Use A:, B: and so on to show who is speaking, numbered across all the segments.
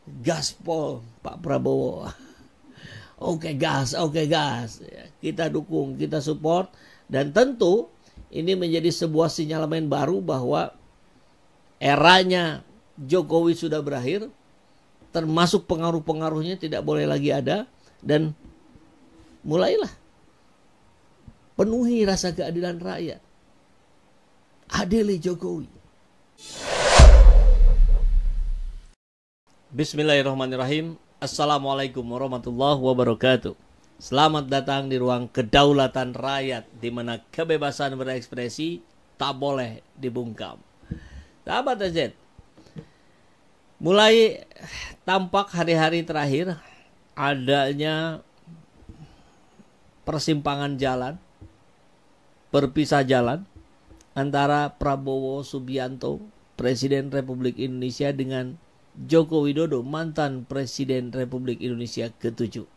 A: gaspol Pak Prabowo. Oke gas. Ya, kita dukung, kita support. Dan tentu ini menjadi sebuah sinyalemen baru bahwa eranya Jokowi sudah berakhir. Termasuk pengaruh-pengaruhnya tidak boleh lagi ada. Dan mulailah penuhi rasa keadilan rakyat. Adili Jokowi. Bismillahirrahmanirrahim. Assalamualaikum warahmatullahi wabarakatuh. Selamat datang di ruang kedaulatan rakyat, di mana kebebasan berekspresi tak boleh dibungkam. Sahabat AZ, mulai tampak hari-hari terakhir adanya persimpangan jalan, berpisah jalan antara Prabowo Subianto, Presiden Republik Indonesia, dengan Joko Widodo, mantan Presiden Republik Indonesia ke-7.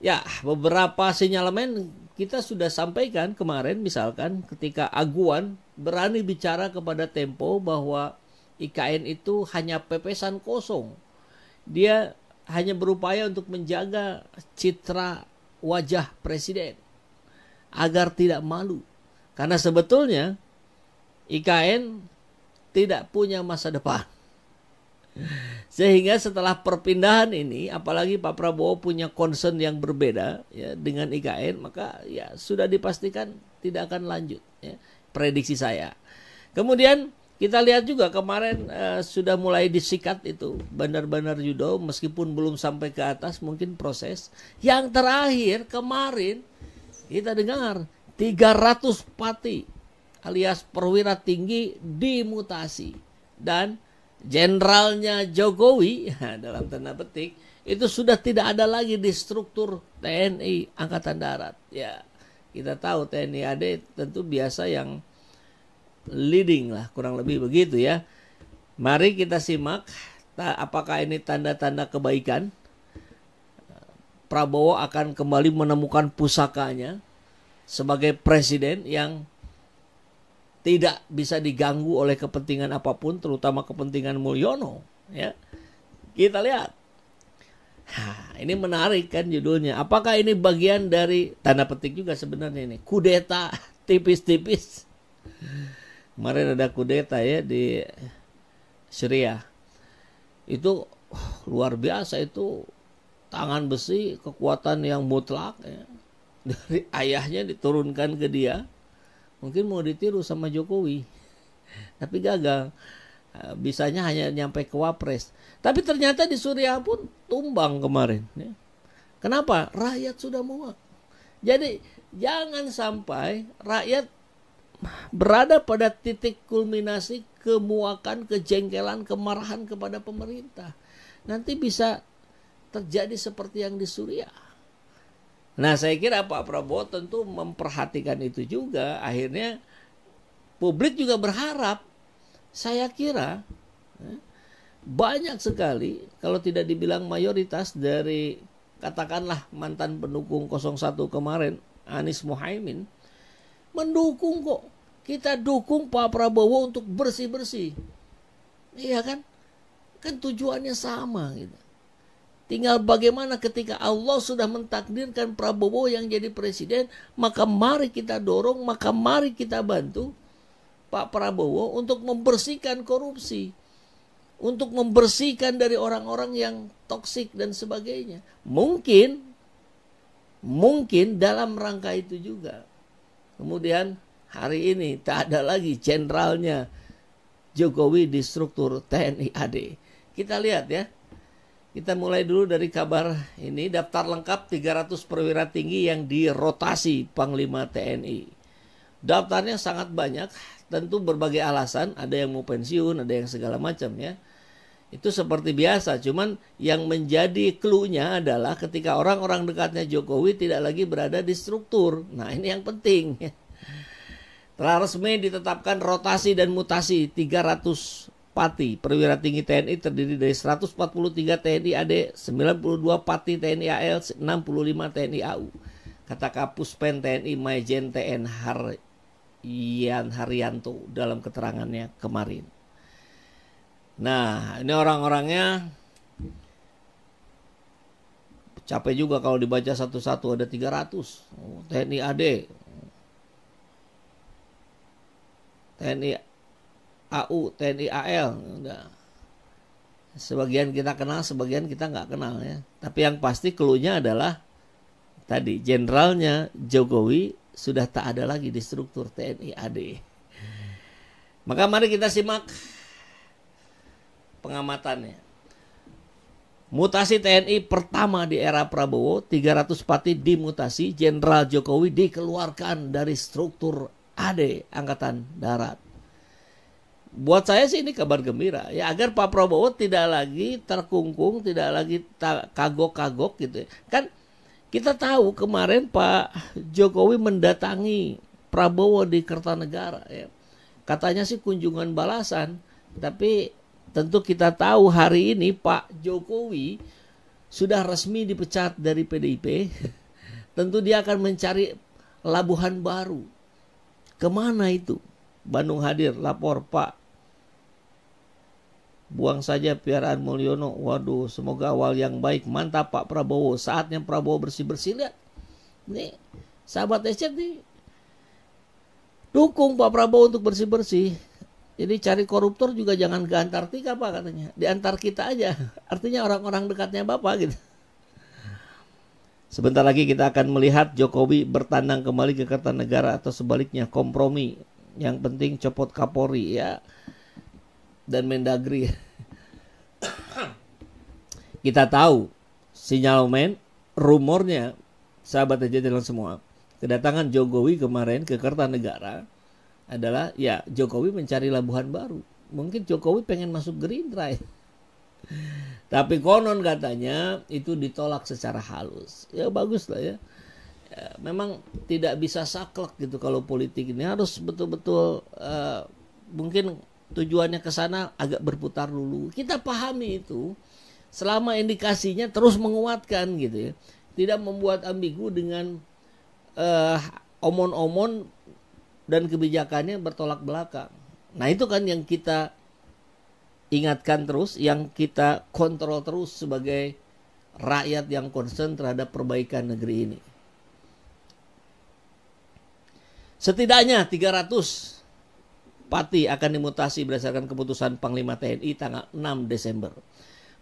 A: Ya, beberapa sinyalemen kita sudah sampaikan kemarin, misalkan ketika Aguan berani bicara kepada Tempo bahwa IKN itu hanya pepesan kosong. Dia hanya berupaya untuk menjaga citra wajah Presiden agar tidak malu. Karena sebetulnya IKN tidak punya masa depan. Sehingga setelah perpindahan ini, apalagi Pak Prabowo punya concern yang berbeda ya dengan IKN, maka ya sudah dipastikan tidak akan lanjut ya, prediksi saya. Kemudian kita lihat juga kemarin sudah mulai disikat itu bandar-bandar judo, meskipun belum sampai ke atas, mungkin proses. Yang terakhir kemarin kita dengar 300 pati alias perwira tinggi dimutasi, dan jenderalnya Jokowi dalam tanda petik itu sudah tidak ada lagi di struktur TNI Angkatan Darat. Ya, kita tahu TNI AD tentu biasa yang leading lah, kurang lebih begitu ya. Mari kita simak apakah ini tanda-tanda kebaikan. Prabowo akan kembali menemukan pusakanya sebagai presiden yang tidak bisa diganggu oleh kepentingan apapun, terutama kepentingan Mulyono. Ya, kita lihat. Ini menarik kan judulnya. Apakah ini bagian dari, tanda petik juga sebenarnya ini, kudeta tipis-tipis? Kemarin ada kudeta ya di Syria. Itu luar biasa, itu tangan besi, kekuatan yang mutlak ya. Dari ayahnya diturunkan ke dia. Mungkin mau ditiru sama Jokowi, tapi gagal. Bisanya hanya nyampe ke Wapres. Tapi ternyata di Suriah pun tumbang kemarin. Ya. Kenapa? Rakyat sudah muak. Jadi jangan sampai rakyat berada pada titik kulminasi kemuakan, kejengkelan, kemarahan kepada pemerintah. Nanti bisa terjadi seperti yang di Suriah. Nah, saya kira Pak Prabowo tentu memperhatikan itu juga. Akhirnya publik juga berharap. Saya kira banyak sekali, kalau tidak dibilang mayoritas dari katakanlah mantan pendukung 01 kemarin, Anies Mohaimin, mendukung kok. Kita dukung Pak Prabowo untuk bersih-bersih. Iya kan? Kan tujuannya sama gitu. Tinggal bagaimana ketika Allah sudah mentakdirkan Prabowo yang jadi presiden, maka mari kita dorong, maka mari kita bantu Pak Prabowo untuk membersihkan korupsi, untuk membersihkan dari orang-orang yang toksik dan sebagainya. Mungkin dalam rangka itu juga. Kemudian hari ini tak ada lagi jenderalnya Jokowi di struktur TNI AD. Kita lihat ya. Kita mulai dulu dari kabar ini, daftar lengkap 300 perwira tinggi yang dirotasi Panglima TNI. Daftarnya sangat banyak, tentu berbagai alasan, ada yang mau pensiun, ada yang segala macam ya. Itu seperti biasa, cuman yang menjadi clue-nya adalah ketika orang-orang dekatnya Jokowi tidak lagi berada di struktur. Nah, ini yang penting. Telah resmi ditetapkan rotasi dan mutasi 300 pati perwira tinggi TNI terdiri dari 143 TNI AD, 92 pati TNI AL, 65 TNI AU. Kata Kapuspen TNI Maijen TN Haryanto dalam keterangannya kemarin. Nah, ini orang-orangnya Capek juga kalau dibaca satu-satu, ada 300. TNI AD, TNI AU, TNI AL. Udah. Sebagian kita kenal, sebagian kita nggak kenal ya. Tapi yang pasti clue-nya adalah tadi jenderalnya Jokowi sudah tak ada lagi di struktur TNI AD. Maka mari kita simak pengamatannya. Mutasi TNI pertama di era Prabowo, 300 Pati dimutasi, Jenderal Jokowi dikeluarkan dari struktur AD, Angkatan Darat. Buat saya sih ini kabar gembira ya, agar Pak Prabowo tidak lagi terkungkung, tidak lagi kagok-kagok gitu. Kan kita tahu kemarin Pak Jokowi mendatangi Prabowo di Kertanegara ya. Katanya sih kunjungan balasan, tapi tentu kita tahu hari ini Pak Jokowi sudah resmi dipecat dari PDIP. Tentu dia akan mencari labuhan baru. Kemana itu? Bandung hadir, lapor Pak. Buang saja piaraan Mulyono. Waduh, semoga awal yang baik. Mantap Pak Prabowo. Saatnya Prabowo bersih-bersih. Lihat. Nih, sahabat Ecet nih. Dukung Pak Prabowo untuk bersih-bersih. Jadi cari koruptor juga jangan ke Antartika Pak katanya. Di antar kita aja. Artinya orang-orang dekatnya Bapak gitu. Sebentar lagi kita akan melihat Jokowi bertandang kembali ke Kertanegara atau sebaliknya kompromi. Yang penting copot Kapolri ya. Dan Mendagri. Kita tahu sinyalmen, rumornya sahabat aja dalam semua. Kedatangan Jokowi kemarin ke Kertanegara adalah ya Jokowi mencari labuhan baru. Mungkin Jokowi pengen masuk Gerindra ya. Tapi konon katanya itu ditolak secara halus. Ya bagus lah ya. Memang tidak bisa saklek gitu kalau politik ini, harus betul-betul mungkin tujuannya ke sana agak berputar dulu. Kita pahami itu. Selama indikasinya terus menguatkan gitu ya. Tidak membuat ambigu dengan omon-omon dan kebijakannya bertolak belakang. Nah itu kan yang kita ingatkan terus, yang kita kontrol terus sebagai rakyat yang concern terhadap perbaikan negeri ini. Setidaknya 300 Pati akan dimutasi berdasarkan keputusan Panglima TNI tanggal 6 Desember.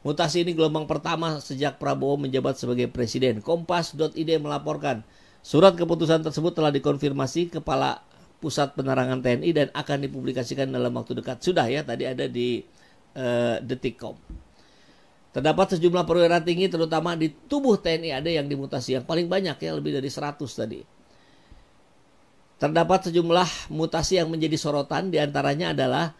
A: Mutasi ini gelombang pertama sejak Prabowo menjabat sebagai presiden. Kompas.id melaporkan surat keputusan tersebut telah dikonfirmasi Kepala Pusat Penerangan TNI dan akan dipublikasikan dalam waktu dekat. Sudah ya, tadi ada di Detikcom. Terdapat sejumlah perwira tinggi terutama di tubuh TNI AD yang dimutasi, yang paling banyak ya, lebih dari 100 tadi. Terdapat sejumlah mutasi yang menjadi sorotan, diantaranya adalah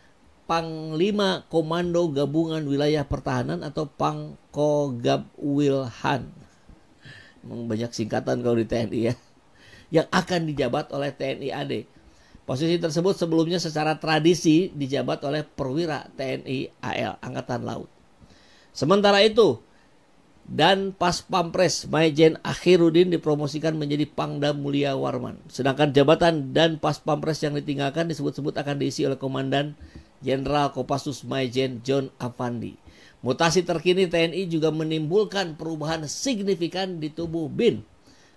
A: Panglima Komando Gabungan Wilayah Pertahanan atau Pangkogabwilhan. Memang banyak singkatan kalau di TNI ya. Yang akan dijabat oleh TNI AD. Posisi tersebut sebelumnya secara tradisi dijabat oleh perwira TNI AL, Angkatan Laut. Sementara itu, dan Pas Pampres Maijen Akhiruddin dipromosikan menjadi Pangdam Mulia Warman. Sedangkan jabatan dan Pas Pampres yang ditinggalkan disebut-sebut akan diisi oleh Komandan Jenderal Kopassus Maijen John Afandi. Mutasi terkini TNI juga menimbulkan perubahan signifikan di tubuh BIN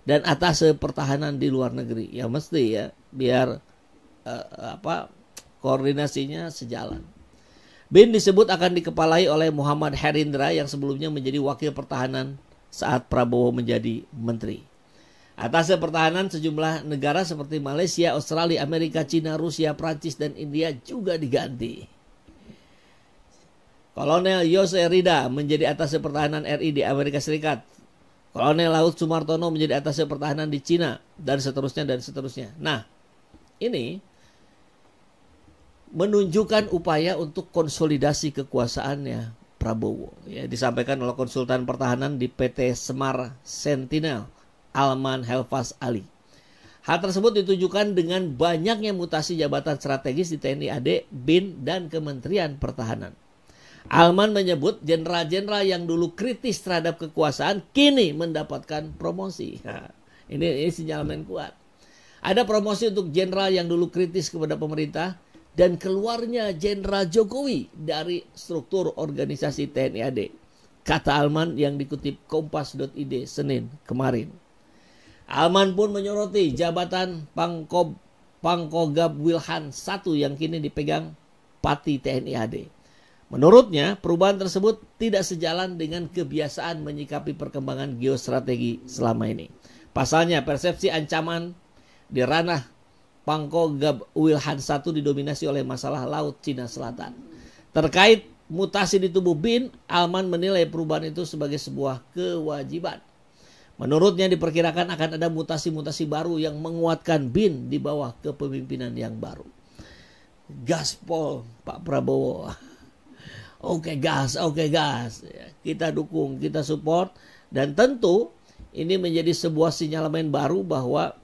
A: dan Atase Pertahanan di luar negeri. Ya mesti ya, biar koordinasinya sejalan. BIN disebut akan dikepalai oleh Muhammad Herindra yang sebelumnya menjadi Wakil Pertahanan saat Prabowo menjadi Menteri. Atase Pertahanan sejumlah negara seperti Malaysia, Australia, Amerika, China, Rusia, Prancis, dan India juga diganti. Kolonel Yose Rida menjadi Atase Pertahanan RI di Amerika Serikat. Kolonel Laut Sumartono menjadi Atase Pertahanan di China, dan seterusnya dan seterusnya. Nah, ini menunjukkan upaya untuk konsolidasi kekuasaannya Prabowo. Ya, disampaikan oleh konsultan pertahanan di PT Semar Sentinel, Alman Helfas Ali. Hal tersebut ditujukan dengan banyaknya mutasi jabatan strategis di TNI AD, BIN, dan Kementerian Pertahanan. Alman menyebut jenderal-jenderal yang dulu kritis terhadap kekuasaan kini mendapatkan promosi. Nah, ini sinyalemen kuat. Ada promosi untuk jenderal yang dulu kritis kepada pemerintah dan keluarnya Jenderal Jokowi dari struktur organisasi TNI AD. kata Alman yang dikutip Kompas.id Senin kemarin. Alman pun menyoroti jabatan Pangkogab Wilhan I yang kini dipegang Pati TNI AD. Menurutnya, perubahan tersebut tidak sejalan dengan kebiasaan menyikapi perkembangan geostrategi selama ini. Pasalnya, persepsi ancaman di ranah Pangkogab Wilhan I didominasi oleh masalah Laut Cina Selatan. Terkait mutasi di tubuh BIN, Alman menilai perubahan itu sebagai sebuah kewajiban. Menurutnya diperkirakan akan ada mutasi-mutasi baru yang menguatkan BIN di bawah kepemimpinan yang baru. Gaspol Pak Prabowo. Oke gas. Kita dukung, kita support. Dan tentu ini menjadi sebuah sinyalemen baru bahwa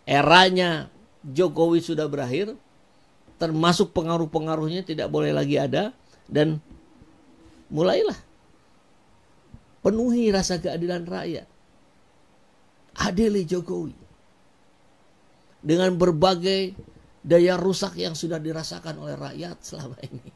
A: eranya Jokowi sudah berakhir. Termasuk pengaruh-pengaruhnya tidak boleh lagi ada. Dan mulailah penuhi rasa keadilan rakyat. Adili Jokowi dengan berbagai daya rusak yang sudah dirasakan oleh rakyat selama ini.